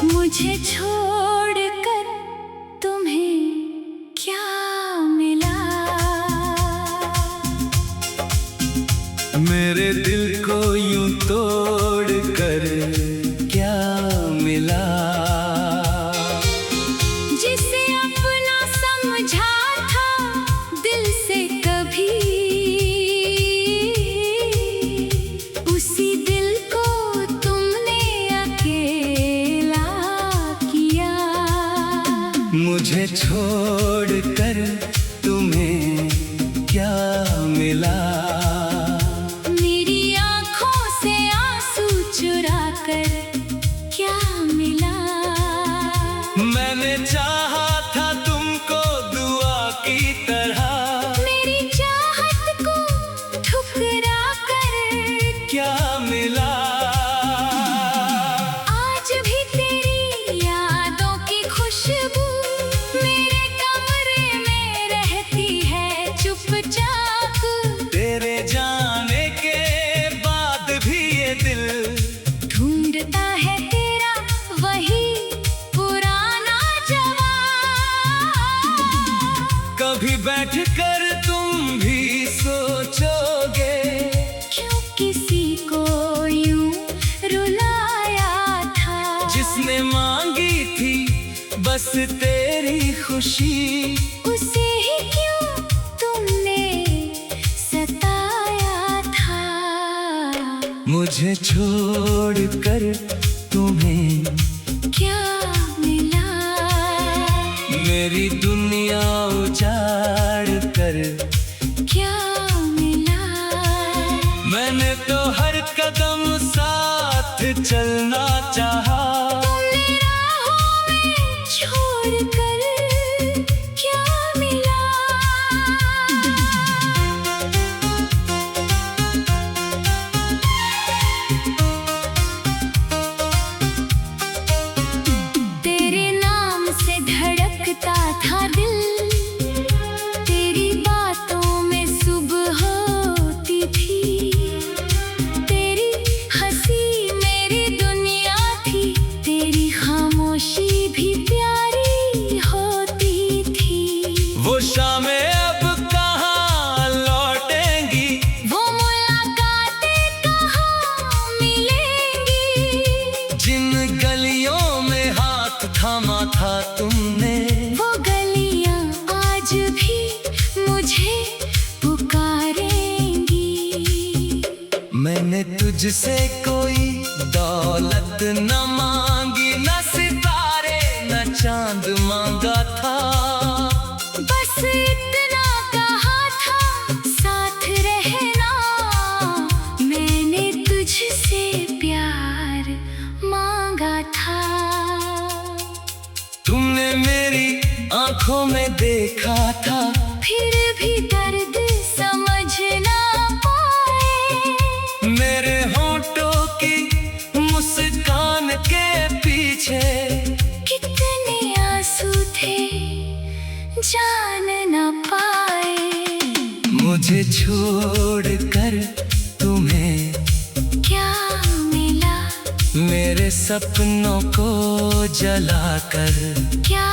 मुझे छोड़कर तुम्हें क्या मिला? मेरे दिल को यूं तोड़ कर क्या मिला? जिसे अपना समझा था दिल से कभी, उसी दिल को तुमने अकेला किया। मुझे छोड़ कर तुम्हें क्या मिला? मेरी आँखों से आंसू चुरा कर क्या मिला? मैंने चाहा था तुमको दुआ की तरह, मेरी चाहत को ठुकरा कर क्या मिला? आज भी तेरी यादों की खुशबू मेरे कमरे में रहती है चुपचाप। तेरे जाने के बाद भी ये दिल ढूंढता है तेरा वही पुराना जवाब। कभी बैठकर तुम भी सोचोगे, क्यों किसी को यूं रुलाया था? जिसने मांगी थी बस तेरी खुशी, उसे ही क्यों तुमने सताया था? मुझे छोड़ कर तुम्हें क्या मिला? मेरी दुनिया उजाड़ कर क्या मिला? मैंने तो हर कदम साथ चलना चाहा, तुमने राहों में छोड़कर क्या मिला? तेरे नाम से धड़कता था दिल, तेरी बातों में सुबह होती थी। तेरी हंसी मेरी दुनिया थी, तेरी खामोशी भी प्यारी होती थी। वो शामें अब कहाँ लौटेंगी, वो मुलाकातें कहाँ मिलेंगी? जिन गलियों में हाथ थामा था तुमने, वो गलियां आज भी मुझे पुकारेंगी। मैंने तुझसे कोई दौलत न मांगी, न सितारे न चांद मांगा था। बस इतना कहा था साथ रहना, मैंने तुझसे प्यार मांगा था। तुमने मेरी आंखों में देखा था, फिर भी दर्द समझ ना पाए। मेरे होंठों की मुस्कान के पीछे कितने आंसू थे जान ना पाए। मुझे छोड़ कर तुम्हें क्या मिला? मेरे सपनों को जलाकर क्या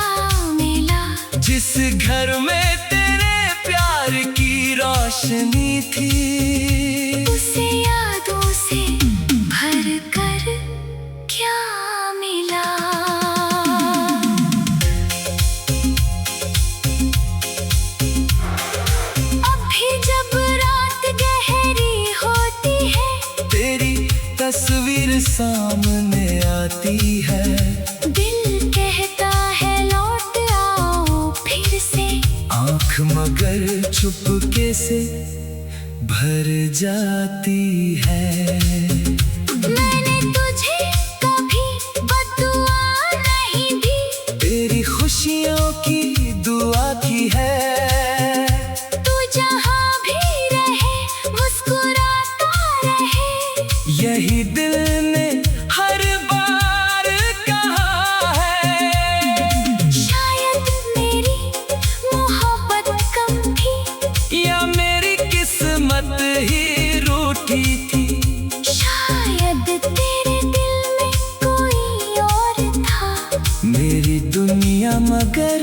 मिला? जिस घर में तेरे प्यार की रोशनी थी, उसे यादों से भर कर क्या मिला? अभी जब रात गहरी होती है, तेरी तस्वीर सामने आती है। दिल कहता है लौट आओ फिर से। आँख मगर चुपके से भर जाती है। मैंने तुझे कभी बद्दुआ नहीं दी, तेरी खुशियों की दुआ की है। तू जहाँ भी रहे मुस्कुराता रहे, यही दिल ने हर बार कहा है। शायद मेरी मोहब्बत कम थी, या मेरी किस्मत ही रूठी थी। दुनिया मगर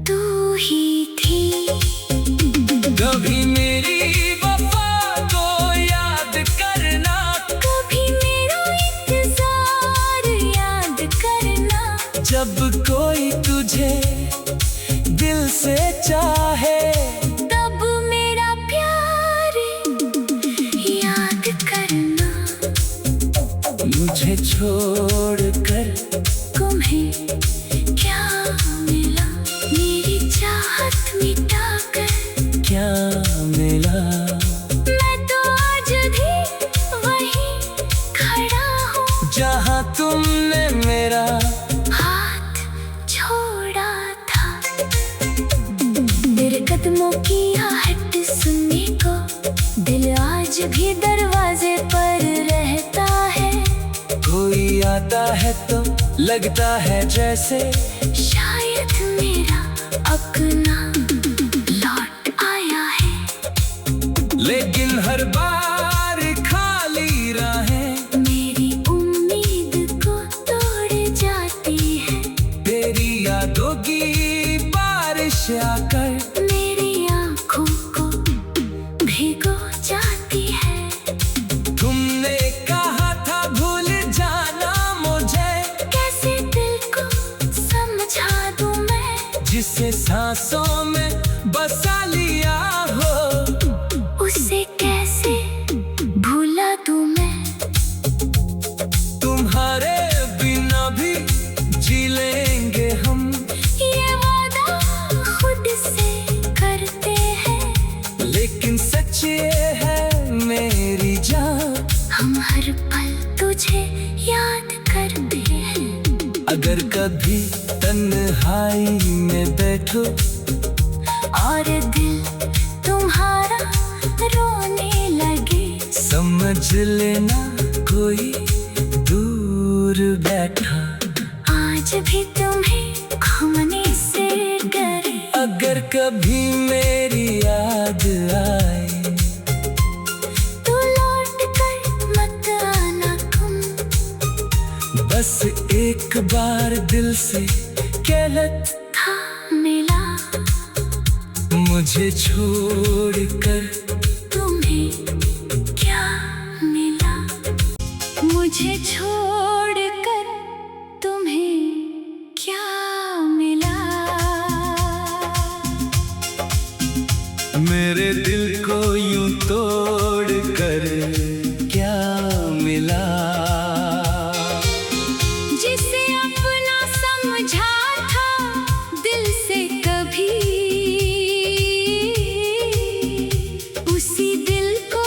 तू ही थी। कभी मेरी वफा को याद करना, कभी मेरा इंतजार याद करना। जब कोई तुझे दिल से चाहे, तब मेरा प्यार याद करना। मुझे छोड़कर तुम्हें क्या मिला, मेरी चाहत मिटाकर क्या मिला। मैं तो आज भी वहीं खड़ा हूँ जहाँ तुमने मेरा हाथ छोड़ा था। तेरे कदमों की आहट सुनने को दिल आज भी दरवाजे पर रहता है। कोई आता है तो लगता है जैसे शायद मेरा अपना लौट आया है। लेकिन हर बार खाली राहें मेरी उम्मीद को तोड़ जाती है। तेरी यादों की बारिश आकर मेरी आँखों को भिगो जाती है। तुमने कहा था भूल जाना मुझे, कैसे दिल को समझा दूं मैं, जिसे सांसों में बसा लिया हो। उसे कैसे भूला दूं मैं। तुम्हारे बिना भी जी लेंगे हम, ये वादा खुद से करते हैं। लेकिन सच ये है मेरी जान, हम हर पल तुझे याद करते हैं। अगर कभी तन्हाई में बैठो और दिल तुम्हारा रोने लगे, समझ लेना कोई दूर बैठा। आज भी तुम्हें खोने से डरे। अगर कभी मेरी याद आए, तू लौट कर मत आना तुम। बस एक बार दिल से कहत था मिला मुझे छोड़कर तुम्हें क्या मिला, मुझे छोड़कर तुम्हें क्या मिला। मेरे दिल को यूं तोड़ कर क्या मिला। जिसे अपना समझा था दिल से कभी, उसी दिल को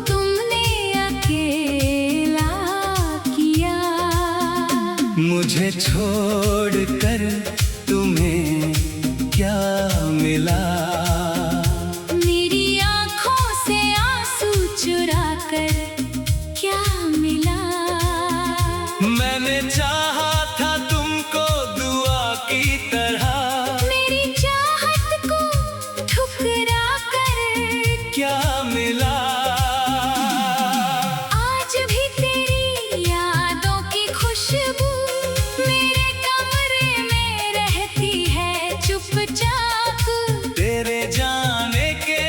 तुमने अकेला किया। मुझे छोड़कर तुम्हें क्या मिला। मेरी आँखों से आंसू चुरा कर क्या मिला। मैंने चाहा था तुमको दुआ की तरह, मेरी चाहत को ठुकरा कर क्या मिला। आज भी तेरी यादों की खुशबू मेरे कमरे में रहती है चुपचाप। तेरे जाने के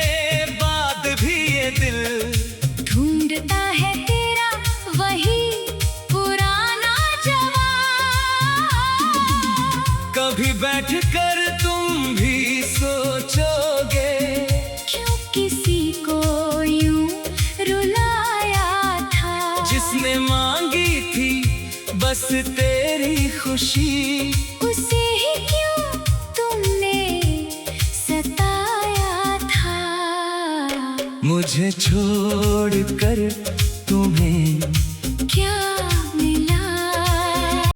बाद भी ये दिल ढूंढता है तेरा वही पुराना जवाब। कभी बैठ कर तुम भी सोचोगे, क्यों किसी को यूं रुलाया था। जिसने मांगी थी बस तेरी खुशी, उसे ही क्यों तुमने सताया था। मुझे छोड़कर तुम्हें